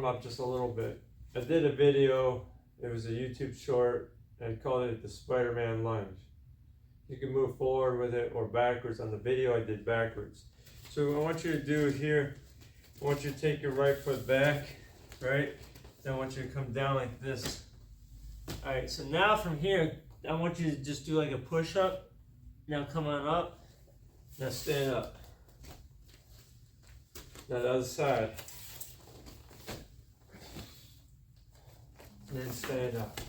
warm up just a little bit. I did a video, it was a YouTube short, I called it the Spider-Man lunge. You can move forward with it or backwards. On the video I did backwards. So what I want you to do here, I want you to take your right foot back, right? Then I want you to come down like this. Alright, so now from here, I want you to just do like a push-up. Now come on up. Now stand up. Now the other side. And then stand up.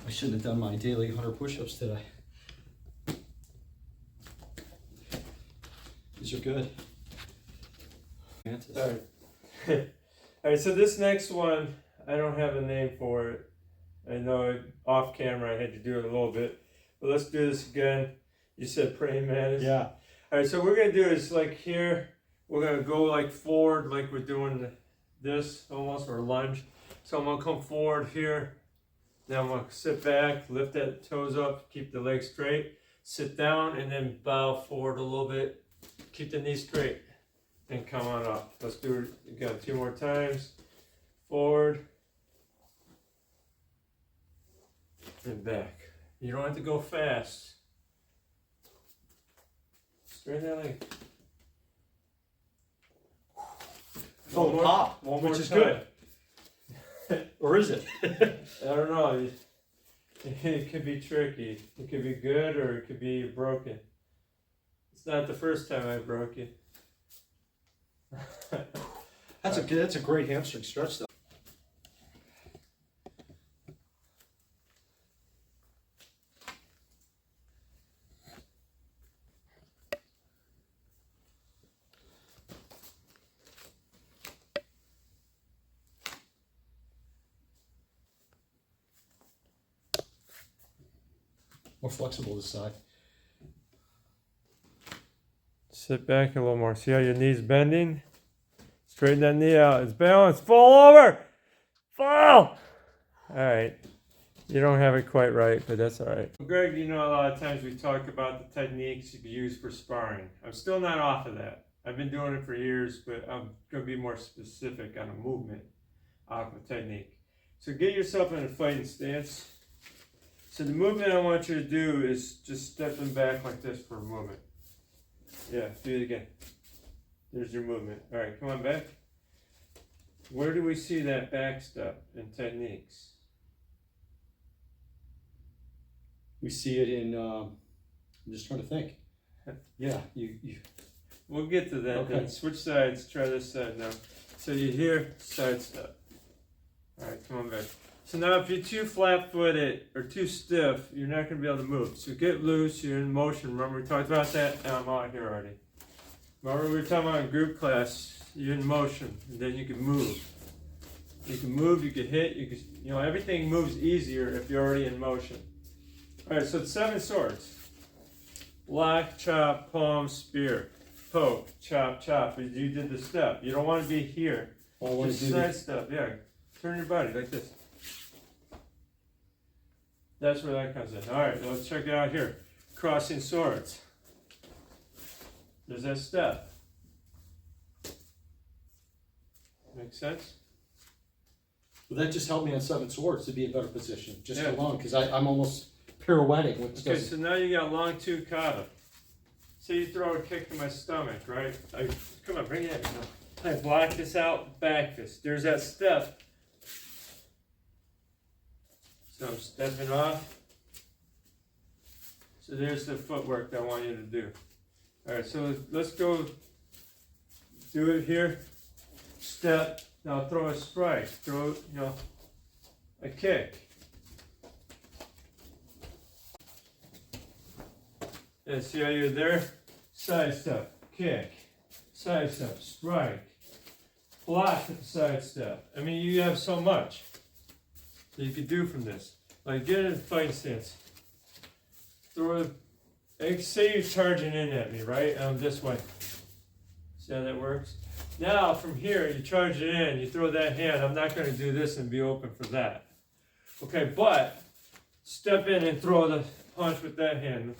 I should have done my daily 100 push-ups today. These are good. Alright. Alright, so this next one, I don't have a name for it. I know off camera I had to do it a little bit. But let's do this again. You said praying mantis? Yeah. Alright, so what we're going to do is like here, we're going to go like forward like we're doing this almost, or lunge. So I'm going to come forward here. Now I'm going to sit back, lift that toes up, keep the legs straight. Sit down and then bow forward a little bit. Keep the knees straight. And come on up. Let's do it again 2 more times. Forward. And back. You don't have to go fast. Straighten that leg. Oh, One more, pop, one more which is time. good. Or is it? I don't know. It could be tricky. It could be good or it could be broken. It's not the first time I broke it. That's a great hamstring stretch though. More flexible this side. Sit back a little more. See how your knee's bending? Straighten that knee out. It's balanced. Fall over! Fall! Alright. You don't have it quite right, but that's alright. Well, Greg, you know a lot of times we talk about the techniques you can use for sparring. I'm still not off of that. I've been doing it for years, but I'm going to be more specific on a movement off of technique. So get yourself in a fighting stance. So the movement I want you to do is just stepping back like this for a movement. Yeah, do it again. There's your movement. All right, come on back. Where do we see that back step in techniques? We see it in, I'm just trying to think. Yeah, you. We'll get to that. Okay. Then switch sides, try this side now. So you hear side step. All right, come on back. So now if you're too flat-footed or too stiff, you're not going to be able to move. So get loose, you're in motion. Remember we talked about that? Now I'm out here already. Remember we were talking about in group class, you're in motion, and then you can move. You can move, you can hit, you know, everything moves easier if you're already in motion. All right, so it's 7 swords. Block, chop, palm, spear, poke, chop, chop. You did the step. You don't want to be here. All I want to Just do. side step, yeah. Turn your body like this. That's where that comes in. All right, let's check it out here. Crossing swords. There's that step. Make sense? Well, that just helped me on 7 swords to be in a better position, just Yeah. alone, because I'm almost pirouetting. Which Okay, so now you got long 2 kata. Say you throw a kick to my stomach, right? Come on, bring it at me now. I block this out, back this. There's that step. So I'm stepping off. So there's the footwork that I want you to do. Alright, so let's go do it here. Step. Now throw a strike. Throw, a kick. And see how you're there? Side step, kick, side step, strike, block at the side step. I mean, you have so much that you could do from this. Like, get in a fighting stance. Throw a, say you're charging in at me, right? This way. See how that works? Now from here, you charge it in, you throw that hand. I'm not going to do this and be open for that. Okay, but step in and throw the punch with that hand.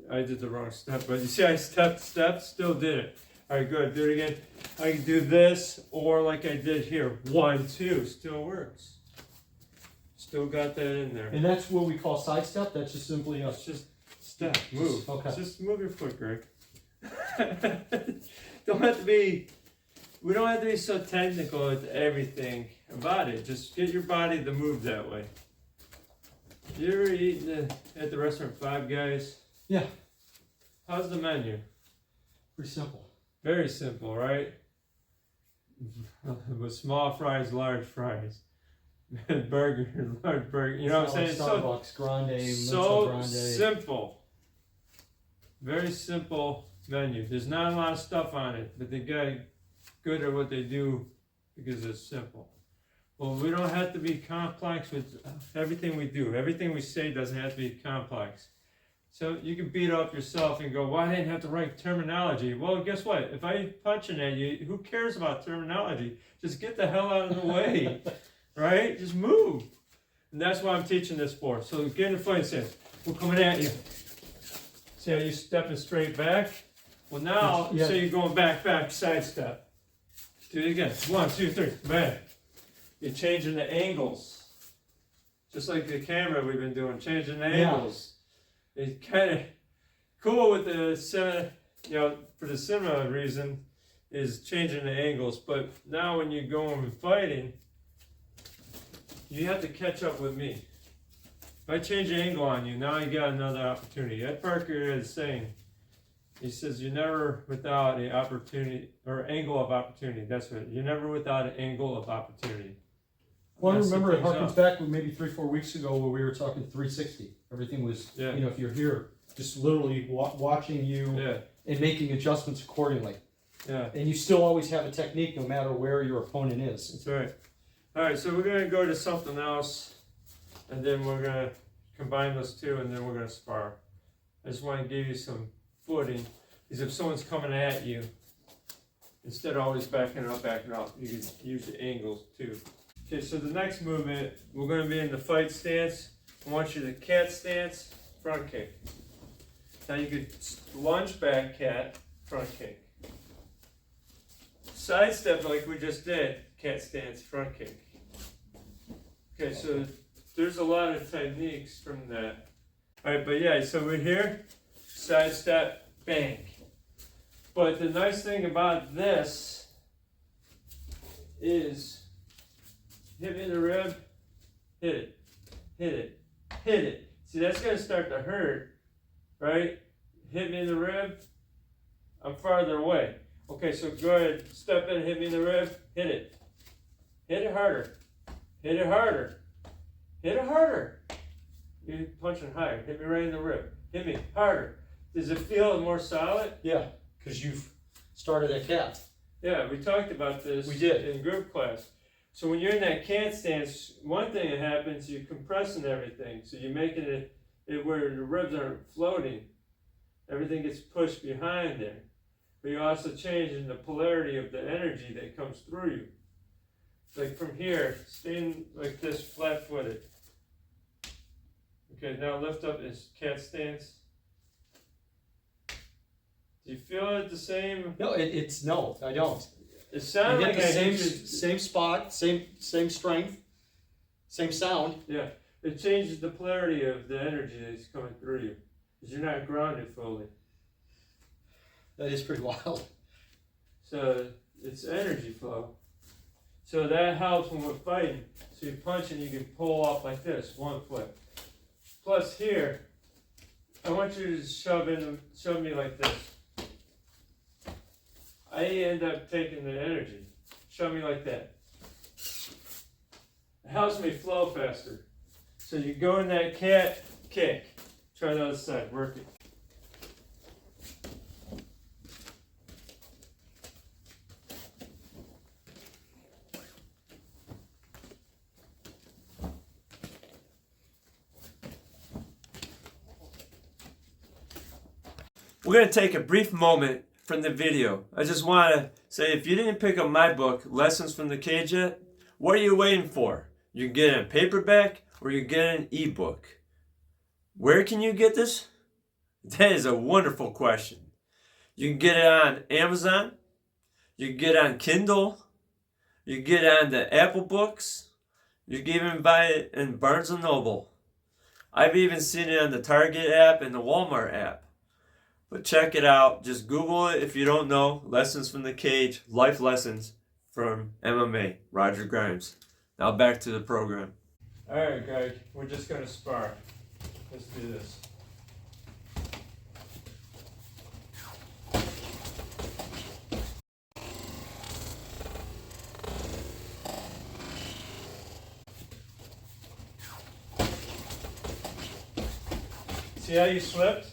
I did the wrong step, but you see I stepped, still did it. All right, good, do it again. I can do this, or like I did here, 1, 2, still works. Still got that in there. And that's what we call side step? That's just simply a... It's just step, move. Okay. Just move your foot, Greg. Don't have to be, we don't have to be so technical with everything about it. Just get your body to move that way. You ever eaten at the restaurant Five Guys? Yeah. How's the menu? Pretty simple. Very simple, right? With small fries, large fries. Burger, large burger. You know what I'm saying? Starbucks, grande, so grande. simple. Very simple menu. There's not a lot of stuff on it, but they got good at what they do because it's simple. Well, we don't have to be complex with everything we do. Everything we say doesn't have to be complex. So you can beat up yourself and go, well, I didn't have the right terminology. Well, guess what? If I'm punching at you, who cares about terminology? Just get the hell out of the way, right? Just move. And that's what I'm teaching this for. So get in the fighting stance. We're coming at you. See how you're stepping straight back? Well, now, Yeah. say you're going back, side step. Do it again. 1, 2, 3, bang. You're changing the angles. Just like the camera we've been doing, changing the angles. It's kind of cool with the cinema, you know, for the cinema reason, is changing the angles. But now when you go and fighting, you have to catch up with me. If I change the angle on you, now you got another opportunity. Ed Parker is saying, he says, you're never without an opportunity, or angle of opportunity. That's right. You're never without an angle of opportunity. Well, I remember it Messing harkens things back maybe 3-4 weeks ago where we were talking 360. Everything was, Yeah. you know, if you're here, just literally watching you Yeah, and making adjustments accordingly. yeah. And you still always have a technique no matter where your opponent is. That's right. All right, so we're going to go to something else, and then we're going to combine those two, and then we're going to spar. I just want to give you some footing, because if someone's coming at you, instead of always backing up, you can use the angles too. Okay, so the next movement, we're going to be in the fight stance. I want you to cat stance, front kick. Now you could lunge back, cat, front kick. Side step like we just did, cat stance, front kick. Okay, so there's a lot of techniques from that. All right, but yeah, so we're here, side step, bang. But the nice thing about this is hit me in the rib, hit it, hit it, hit it. See, that's going to start to hurt, right? Hit me in the rib, I'm farther away. Okay, so go ahead, step in, hit me in the rib, hit it. Hit it harder, hit it harder, hit it harder. You're punching higher, hit me right in the rib, hit me harder. Does it feel more solid? Yeah, because you've started at cat. Yeah, we talked about this We did. in group class. So when you're in that cat stance, one thing that happens, you're compressing everything. So you're making it where the ribs aren't floating. Everything gets pushed behind there. But you're also changing the polarity of the energy that comes through you. Like from here, staying like this, flat-footed. Okay, now lift up this cat stance. Do you feel it the same? No, no, I don't. It I sounds get like the I same, hit you. same spot, same strength, same sound. Yeah, it changes the polarity of the energy that's coming through you, because you're not grounded fully. That is pretty wild. So it's energy flow. So that helps when we're fighting. So you punch and you can pull off like this, 1 foot. Plus here, I want you to shove me like this. I end up taking the energy. Shove me like that. It helps me flow faster. So you go in that cat kick. Try the other side, work it. We're going to take a brief moment from the video. I just want to Say, if you didn't pick up my book, Lessons from the Cage yet, what are you waiting for? You can get it in paperback or you get an ebook. Where can you get this? That is a wonderful question. You can get it on Amazon. You can get it on Kindle. You can get it on the Apple Books. You can even buy it in Barnes & Noble. I've even seen it on the Target app and the Walmart app. But check it out. Just Google it if you don't know. Lessons from the Cage, Life Lessons from MMA, Roger Grimes. Now back to the program. All right, Greg, we're just going to spar. Let's do this. See how you slipped?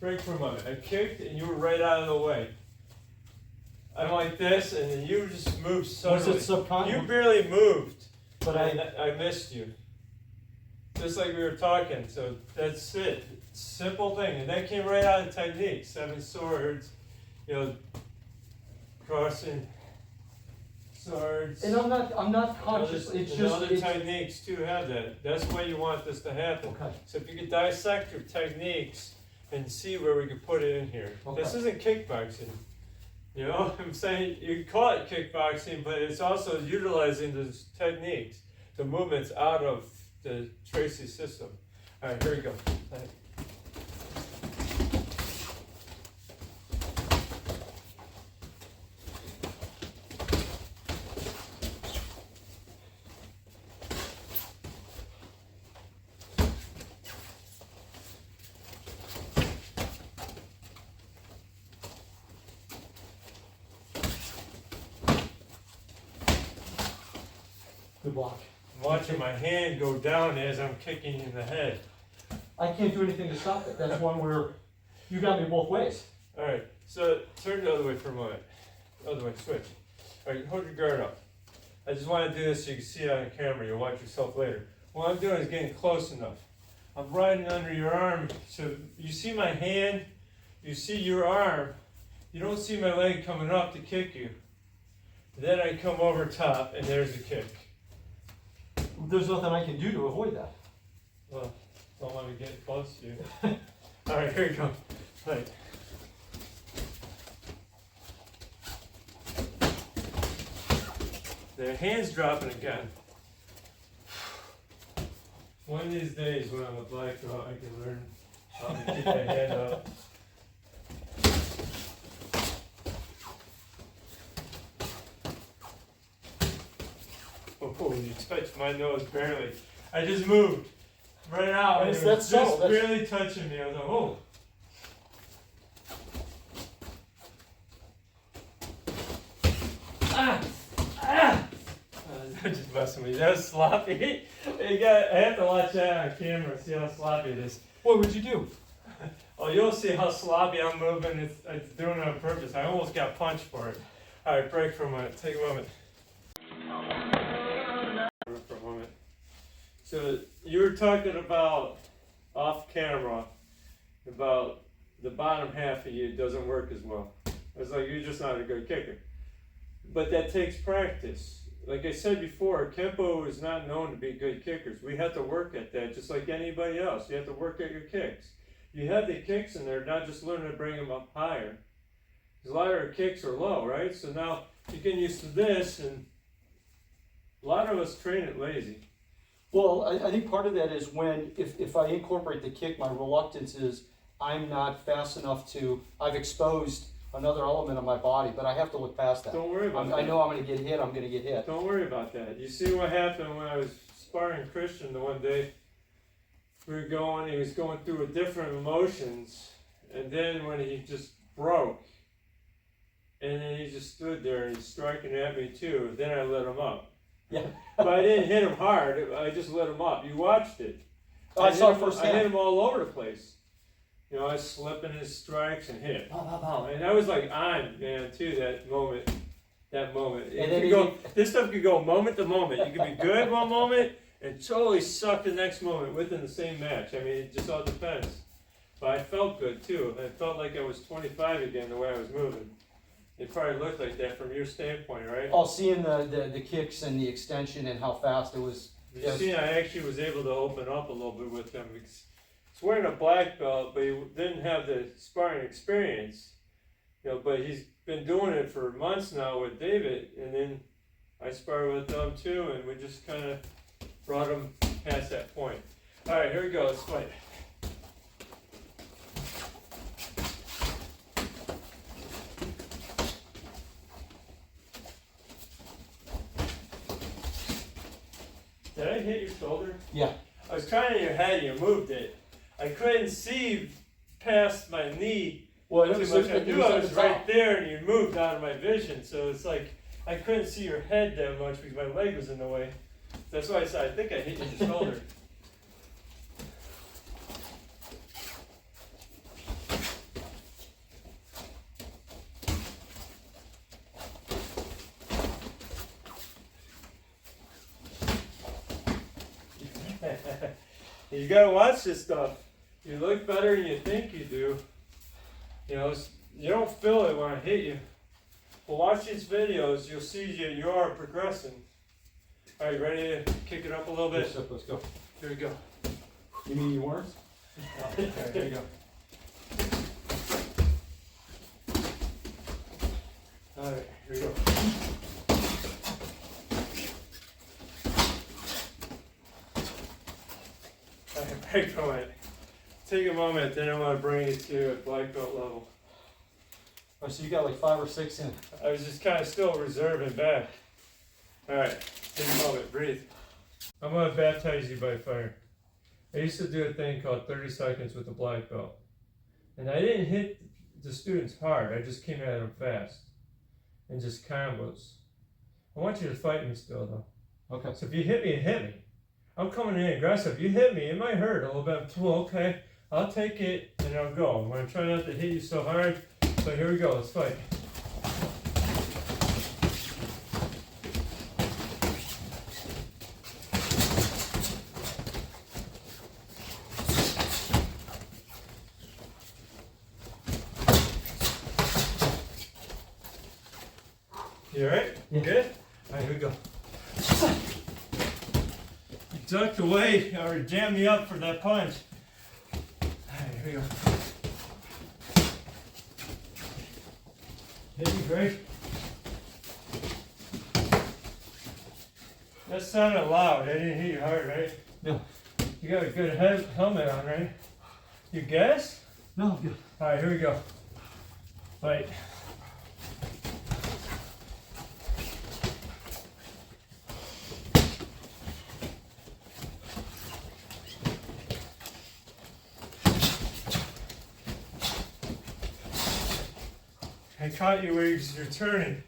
Break for a moment. I kicked and you were right out of the way. I'm like this and then you just moved suddenly. Was it subconscious? You barely moved, But I missed you. Just like we were talking, so that's it. Simple thing. And that came right out of technique. 7 swords, crossing swords. And I'm not conscious. It's just other techniques too have that. That's why you want this to happen. Okay. So if you could dissect your techniques and see where we could put it in here. Okay. This isn't kickboxing. I'm saying you can call it kickboxing, but it's also utilizing the techniques, the movements out of the Tracy system. All right, here we go. good block. I'm watching my hand go down as I'm kicking in the head. I can't do anything to stop it. That's one where you got me both ways. All right, so turn the other way for a moment. Other way, switch. All right, hold your guard up. I just want to do this so you can see it on camera. You'll watch yourself later. What I'm doing is getting close enough. I'm riding under your arm, so you see my hand, you see your arm. You don't see my leg coming up to kick you. Then I come over top, and there's a kick. There's nothing I can do to avoid that. Well, don't let me get close to you. All right, here you go. Right. The hand's dropping again. One of these days when I'm a black belt, I can learn how to keep my hand up. Oh, you touched my nose barely. I just moved right out. And It it's was that just subtle. barely touching me. I was like, oh. They're just messing with me. That was sloppy. I have to watch that on camera, see how sloppy it is. What would you do? Oh, you'll see how sloppy I'm moving. It's doing it on purpose. I almost got punched for it. All right, break for a moment. Take a moment. For a moment. So you were talking about off camera about the bottom half of you doesn't work as well. It's like you're just not a good kicker. But that takes practice. Like I said before, Kempo is not known to be good kickers. We have to work at that just like anybody else. You have to work at your kicks. You have the kicks in there, not just learn to bring them up higher. Because a lot of our kicks are low, right? So now you get used to this, and a lot of us train it lazy. Well, I think part of that is when, if I incorporate the kick, my reluctance is I'm not fast enough to, I've exposed another element of my body, but I have to look past that. Don't worry about that. I know I'm going to get hit, I'm going to get hit. Don't worry about that. You see what happened when I was sparring Christian the one day? We were going, he was going through different emotions, and then when he just broke, and then he just stood there and he's striking at me too, then I let him up. Yeah. But I didn't hit him hard, I just let him up. You watched it. I saw it I firsthand. hit him all over the place. I was slipping his strikes and hit. Pow, pow, pow. And I was like on, man, too, that moment. And then This stuff could go moment to moment. You could be good one moment and totally suck the next moment within the same match. I mean, it just all depends. But I felt good, too. I felt like I was 25 again, the way I was moving. It probably looked like that from your standpoint, right? Oh, seeing the kicks and the extension and how fast it was. You see, I actually was able to open up a little bit with him. He's wearing a black belt, but he didn't have the sparring experience. You know, but he's been doing it for months now with David, and then I sparred with them too, and we just kind of brought him past that point. All right, here we go. Let's fight. Did I hit your shoulder? Yeah. I was trying in your head, you moved it. I couldn't see past my knee Well, too much. I knew I was right there and you moved out of my vision. So it's like I couldn't see your head that much because my leg was in the way. That's why I said I think I hit you in the shoulder. You gotta watch this stuff. You look better than you think you do. You know, you don't feel it when I hit you. But watch these videos, you'll see you are progressing. All right, ready to kick it up a little bit? Let's go. Here we go. You mean you weren't? Okay, here we go. All right, here we go. All right, break from it. Take a moment, then I'm gonna bring it to a black belt level. Oh, so you got like 5 or 6 in. I was just kind of still reserving back. All right, take a moment, breathe. I'm gonna baptize you by fire. I used to do a thing called 30 seconds with the black belt. And I didn't hit the students hard, I just came at them fast. And just combos. I want you to fight me still though. Okay. So if you hit me, hit me. I'm coming in aggressive. You hit me, it might hurt a little bit. Well, okay, I'll take it and I'll go. I'm gonna try not to hit you so hard. So here we go, let's fight. You alright? Yeah. Good? Alright, here we go. You ducked away or jammed me up for that punch. Alright, here we go. Hit me, Gregg. That sounded loud. I didn't hit you hard, right? No. You got a good helmet on, right? You guess? No, I'm good. Alright, here we go. Fight. I caught you where you're turning.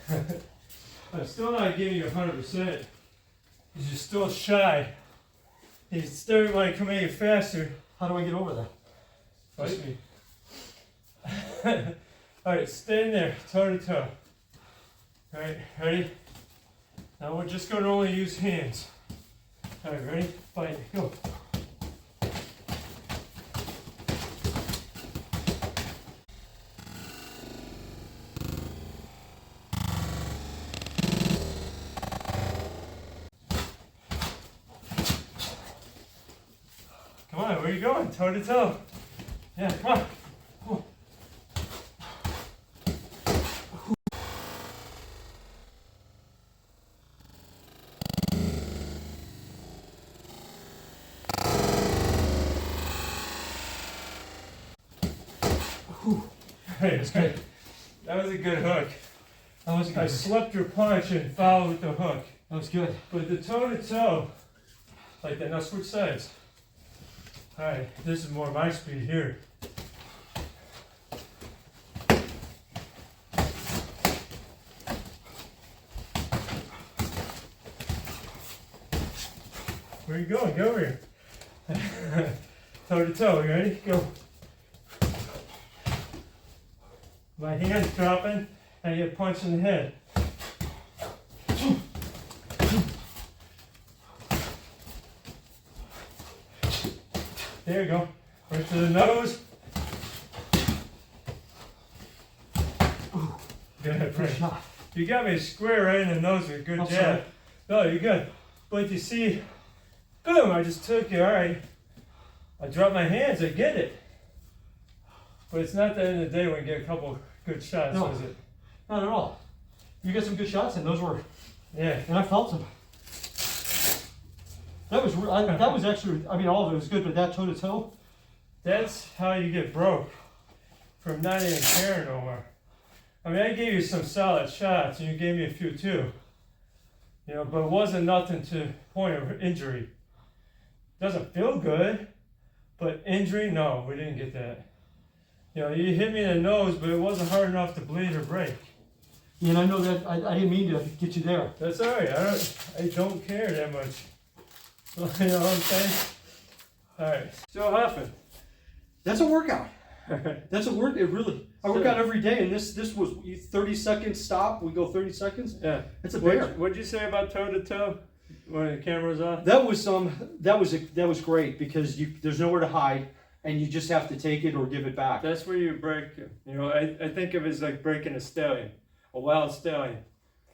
I'm still not giving you 100% because you're still shy. You still want to come at you faster. How do I get over that? Fight me. Alright, stand there, toe to toe. Alright, ready? Now we're just going to only use hands. Alright, ready? Fight, go. Come on, where are you going? Toe to toe. Yeah, come on. Come on. Hey, that's good. That was a good hook. That was good. I slipped your punch and followed with the hook. That was good. But the toe to toe, like that, now switch sides. Alright, this is more my speed here. Where are you going? Get over here. Toe to toe, you ready? Go. My hand's dropping, and I get punched in the head. There you go. Right to the nose. good. Good Right. shot. You got me square right in the nose with a good I'm jab. sorry. No, you're good. But you see, boom, I just took it. All right. I dropped my hands, I get it. But it's not the end of the day when you get a couple good shots, No. is it? Not at all. You got some good shots, and those were, Yeah. and I felt them. That was actually, I mean, all of it was good, but that toe to toe. That's how you get broke from not even caring no more. I mean, I gave you some solid shots, and you gave me a few too. You know, but it wasn't nothing to point of injury. Doesn't feel good, but injury, no, we didn't get that. You know, you hit me in the nose, but it wasn't hard enough to bleed or break. And I know that I didn't mean to get you there. That's all right. I don't care that much. You know what I'm saying? All right. So Huffin. That's a workout. That's a work. It really. I work So- out every day, and this was 30 seconds stop. We go 30 seconds. Yeah. It's a bear. What'd you say about toe to toe when the camera's off? That was great because there's nowhere to hide, and you just have to take it or give it back. That's where you break. You know, I think of it as like breaking a stallion, a wild stallion.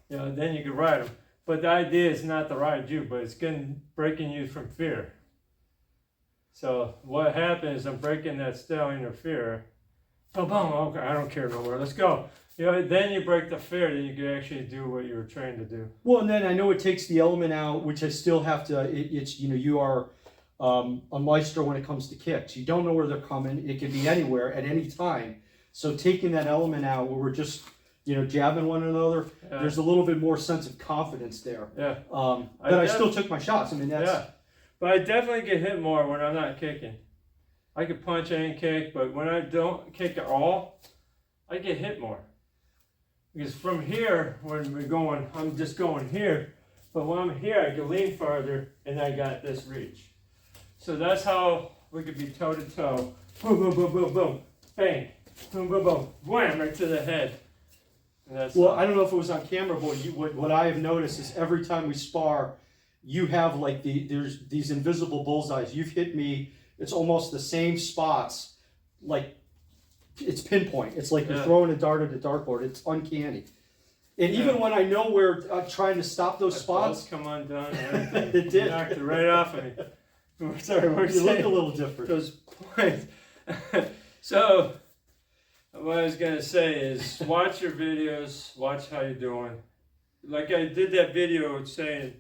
You know, then you can ride them. But the idea is not to ride you, but it's breaking you from fear. So what happens is I'm breaking that stallion of fear. Boom, boom, okay, I don't care no more. Let's go. You know, then you break the fear, then you can actually do what you were trained to do. Well, and then I know it takes the element out, which I still have to. It's you are a maestro when it comes to kicks. You don't know where they're coming. It can be anywhere at any time. So taking that element out, where we're just jabbing one another, there's a little bit more sense of confidence there. Yeah. But I still took my shots. I mean, that's. Yeah. But I definitely get hit more when I'm not kicking. I can punch and kick, but when I don't kick at all, I get hit more. Because from here, when we're going, I'm just going here. But when I'm here, I can lean farther, and I got this reach. So that's how we could be toe to toe. Boom, boom, boom, boom, boom. Bang. Boom, boom, boom. Wham, right to the head. And that's Well, I don't know if it was on camera, but what I have noticed is every time we spar, you have like there's these invisible bullseyes. You've hit me. It's almost the same spots. Like it's pinpoint. It's like you're throwing a dart at a dartboard. It's uncanny. And even when I know where I'm trying to stop those spots, come undone. it did. Knocked it right off of me. Sorry, we're you look saying a little different. those points. So, what I was gonna say is, watch your videos. Watch how you're doing. Like I did that video saying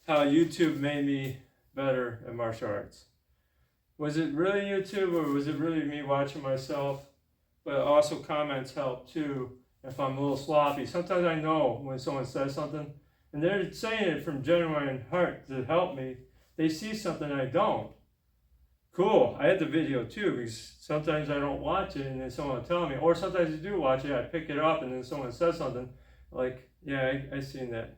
how YouTube made me better at martial arts. Was it really YouTube or was it really me watching myself? But also comments help too if I'm a little sloppy. Sometimes I know when someone says something and they're saying it from genuine heart to help me. They see something I don't. Cool. I had the video too because sometimes I don't watch it and then someone will tell me. Or sometimes I do watch it, I pick it up and then someone says something like, yeah, I seen that.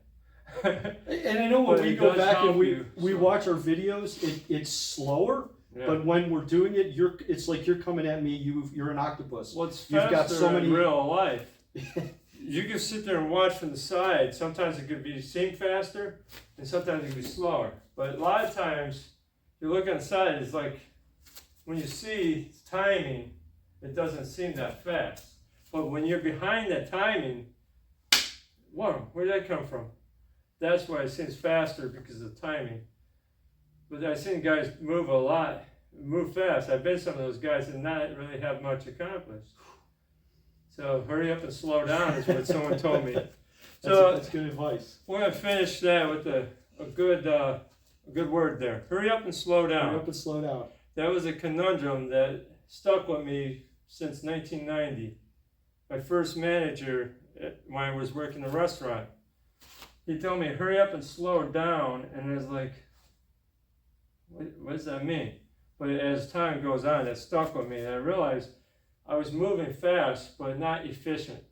And I know when But we it go does back and help we you, so. watch our videos, it's slower. Yeah. But when we're doing it, it's like you're coming at me. You're an octopus. Well, it's You've faster got so many in real life. You can sit there and watch from the side. Sometimes it could seem faster, and sometimes it could be slower. But a lot of times, you look on the side, it's like when you see timing, it doesn't seem that fast. But when you're behind that timing, whoa, where'd that come from? That's why it seems faster because of the timing. But I've seen guys move a lot, move fast. I've been some of those guys and not really have much accomplished. So hurry up and slow down is what someone told me. So that's good advice. we're gonna finish that with a good word there. Hurry up and slow down. Hurry up and slow down. That was a conundrum that stuck with me since 1990. My first manager, when I was working in a restaurant, he told me, hurry up and slow down. And I was like, what does that mean? But as time goes on, that stuck with me. And I realized I was moving fast, but not efficient.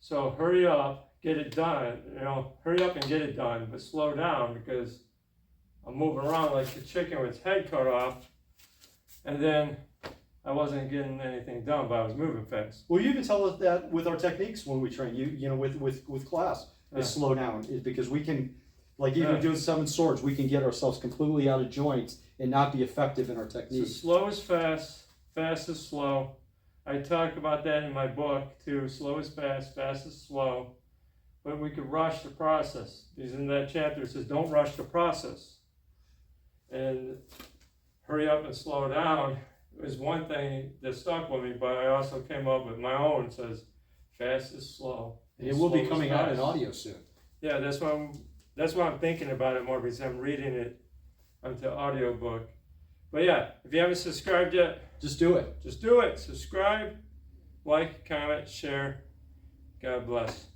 So hurry up, get it done. Hurry up and get it done, but slow down because I'm moving around like the chicken with its head cut off. And then I wasn't getting anything done, but I was moving fast. Well, you even tell us that with our techniques when we train. With class, is slow down because we can, like even doing 7 swords, we can get ourselves completely out of joints and not be effective in our So technique. slow is fast, fast is slow. I talk about that in my book too. Slow is fast, fast is slow. But we could rush the process. Because in that chapter it says, don't rush the process. And hurry up and slow down is one thing that stuck with me, but I also came up with my own. Says, fast is slow. It will be coming out in audio soon. Yeah, that's why I'm thinking about it more, because I'm reading it onto audiobook. But yeah, if you haven't subscribed yet, just do it. Just do it. Subscribe, like, comment, share. God bless.